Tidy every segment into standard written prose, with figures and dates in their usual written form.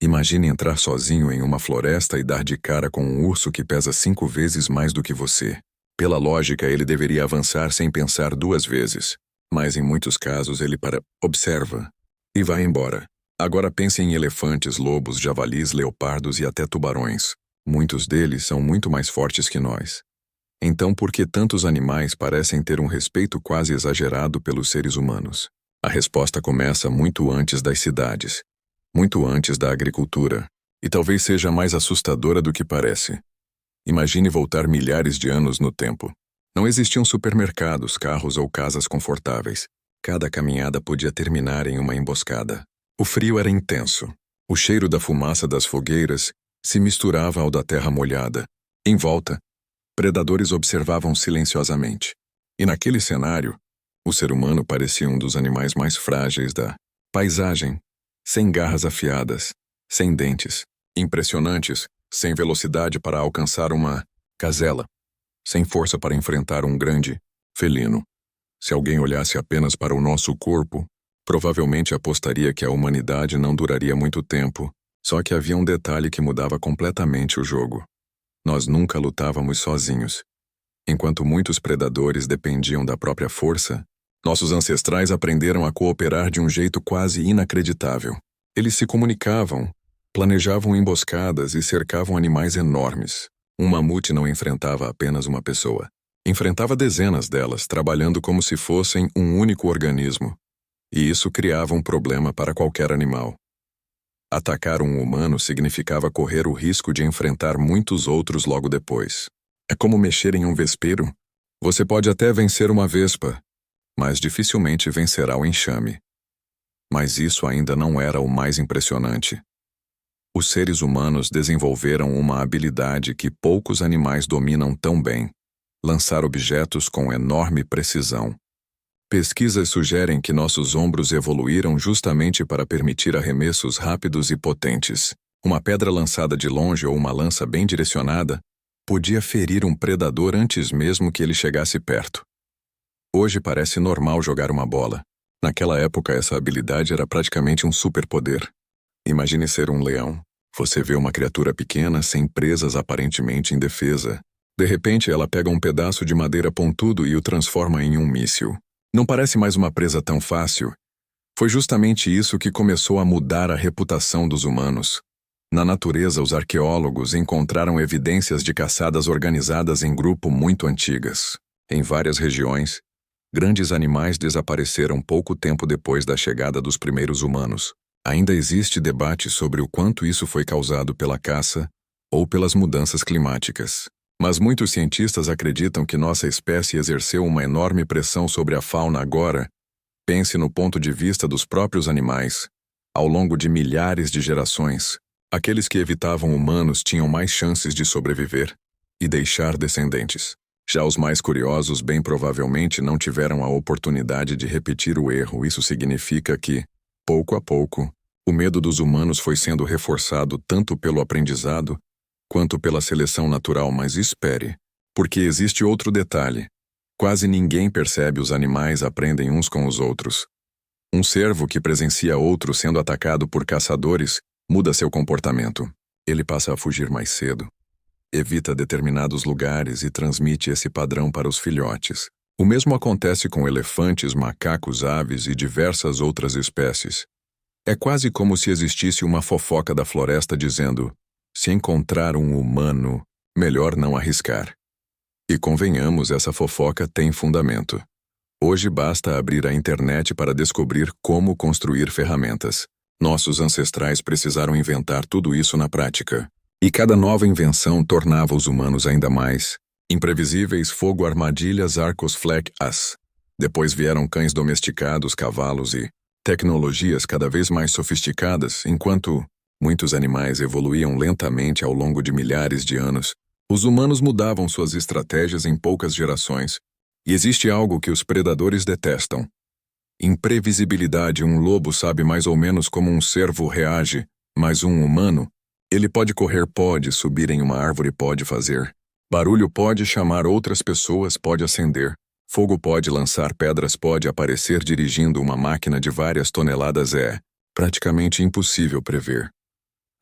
Imagine entrar sozinho em uma floresta e dar de cara com um urso que pesa 5 vezes mais do que você. Pela lógica, ele deveria avançar sem pensar 2 vezes. Mas em muitos casos ele observa e vai embora. Agora pense em elefantes, lobos, javalis, leopardos e até tubarões. Muitos deles são muito mais fortes que nós. Então, por que tantos animais parecem ter um respeito quase exagerado pelos seres humanos? A resposta começa muito antes das cidades, muito antes da agricultura, e talvez seja mais assustadora do que parece. Imagine voltar milhares de anos no tempo. Não existiam supermercados, carros ou casas confortáveis. Cada caminhada podia terminar em uma emboscada. O frio era intenso. O cheiro da fumaça das fogueiras se misturava ao da terra molhada. Em volta, predadores observavam silenciosamente. E naquele cenário, o ser humano parecia um dos animais mais frágeis da paisagem, sem garras afiadas, sem dentes, impressionantes, sem velocidade para alcançar uma gazela, sem força para enfrentar um grande felino. Se alguém olhasse apenas para o nosso corpo, provavelmente apostaria que a humanidade não duraria muito tempo, só que havia um detalhe que mudava completamente o jogo. Nós nunca lutávamos sozinhos. Enquanto muitos predadores dependiam da própria força, nossos ancestrais aprenderam a cooperar de um jeito quase inacreditável. Eles se comunicavam, planejavam emboscadas e cercavam animais enormes. Um mamute não enfrentava apenas uma pessoa. Enfrentava dezenas delas, trabalhando como se fossem um único organismo. E isso criava um problema para qualquer animal. Atacar um humano significava correr o risco de enfrentar muitos outros logo depois. É como mexer em um vespeiro. Você pode até vencer uma vespa, mas dificilmente vencerá o enxame. Mas isso ainda não era o mais impressionante. Os seres humanos desenvolveram uma habilidade que poucos animais dominam tão bem: lançar objetos com enorme precisão. Pesquisas sugerem que nossos ombros evoluíram justamente para permitir arremessos rápidos e potentes. Uma pedra lançada de longe ou uma lança bem direcionada podia ferir um predador antes mesmo que ele chegasse perto. Hoje parece normal jogar uma bola. Naquela época, essa habilidade era praticamente um superpoder. Imagine ser um leão. Você vê uma criatura pequena, sem presas aparentemente indefesa. De repente, ela pega um pedaço de madeira pontudo e o transforma em um míssil. Não parece mais uma presa tão fácil. Foi justamente isso que começou a mudar a reputação dos humanos. Na natureza, os arqueólogos encontraram evidências de caçadas organizadas em grupo muito antigas. Em várias regiões, grandes animais desapareceram pouco tempo depois da chegada dos primeiros humanos. Ainda existe debate sobre o quanto isso foi causado pela caça ou pelas mudanças climáticas. Mas muitos cientistas acreditam que nossa espécie exerceu uma enorme pressão sobre a fauna agora. Pense no ponto de vista dos próprios animais. Ao longo de milhares de gerações, aqueles que evitavam humanos tinham mais chances de sobreviver e deixar descendentes. Já os mais curiosos bem provavelmente não tiveram a oportunidade de repetir o erro. Isso significa que, pouco a pouco, o medo dos humanos foi sendo reforçado tanto pelo aprendizado quanto pela seleção natural. Mas espere, porque existe outro detalhe. Quase ninguém percebe os animais aprendem uns com os outros. Um cervo que presencia outro sendo atacado por caçadores muda seu comportamento. Ele passa a fugir mais cedo, evita determinados lugares e transmite esse padrão para os filhotes. O mesmo acontece com elefantes, macacos, aves e diversas outras espécies. É quase como se existisse uma fofoca da floresta dizendo: se encontrar um humano, melhor não arriscar. E convenhamos, essa fofoca tem fundamento. Hoje basta abrir a internet para descobrir como construir ferramentas. Nossos ancestrais precisaram inventar tudo isso na prática. E cada nova invenção tornava os humanos ainda mais imprevisíveis: fogo, armadilhas, arcos, flechas. Depois vieram cães domesticados, cavalos e tecnologias cada vez mais sofisticadas. Enquanto muitos animais evoluíam lentamente ao longo de milhares de anos, os humanos mudavam suas estratégias em poucas gerações. E existe algo que os predadores detestam: imprevisibilidade. Um lobo sabe mais ou menos como um cervo reage, mas um humano, ele pode correr, pode subir em uma árvore, pode fazer barulho, pode chamar outras pessoas, pode acender fogo, pode lançar pedras, pode aparecer dirigindo uma máquina de várias toneladas. É praticamente impossível prever.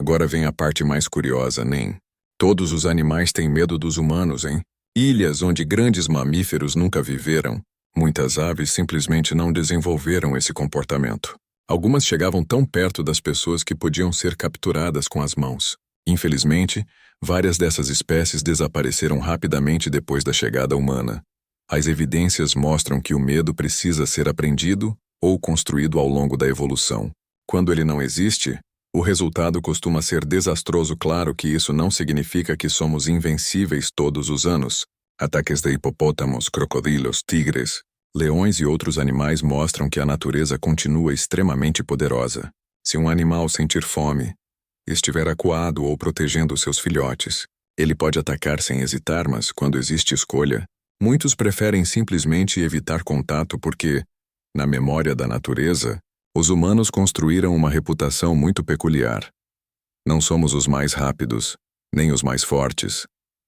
Agora vem a parte mais curiosa, nem. Todos os animais têm medo dos humanos, hein? Ilhas onde grandes mamíferos nunca viveram, muitas aves simplesmente não desenvolveram esse comportamento. Algumas chegavam tão perto das pessoas que podiam ser capturadas com as mãos. Infelizmente, várias dessas espécies desapareceram rapidamente depois da chegada humana. As evidências mostram que o medo precisa ser aprendido ou construído ao longo da evolução. Quando ele não existe, o resultado costuma ser desastroso. Claro que isso não significa que somos invencíveis todos os anos. Ataques de hipopótamos, crocodilos, tigres, leões e outros animais mostram que a natureza continua extremamente poderosa. Se um animal sentir fome, estiver acuado ou protegendo seus filhotes, ele pode atacar sem hesitar, mas quando existe escolha, muitos preferem simplesmente evitar contato porque, na memória da natureza, os humanos construíram uma reputação muito peculiar. Não somos os mais rápidos, nem os mais fortes,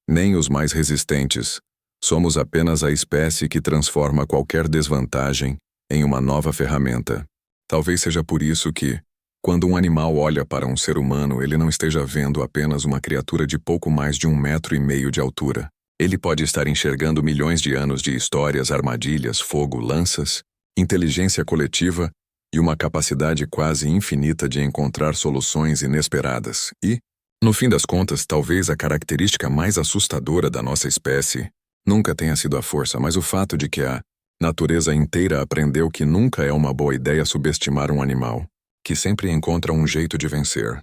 nem os mais resistentes. Somos apenas a espécie que transforma qualquer desvantagem em uma nova ferramenta. Talvez seja por isso que, quando um animal olha para um ser humano, ele não esteja vendo apenas uma criatura de pouco mais de 1,5 metros de altura. Ele pode estar enxergando milhões de anos de histórias, armadilhas, fogo, lanças, inteligência coletiva e uma capacidade quase infinita de encontrar soluções inesperadas. E, no fim das contas, talvez a característica mais assustadora da nossa espécie nunca tenha sido a força, mas o fato de que a natureza inteira aprendeu que nunca é uma boa ideia subestimar um animal, que sempre encontra um jeito de vencer.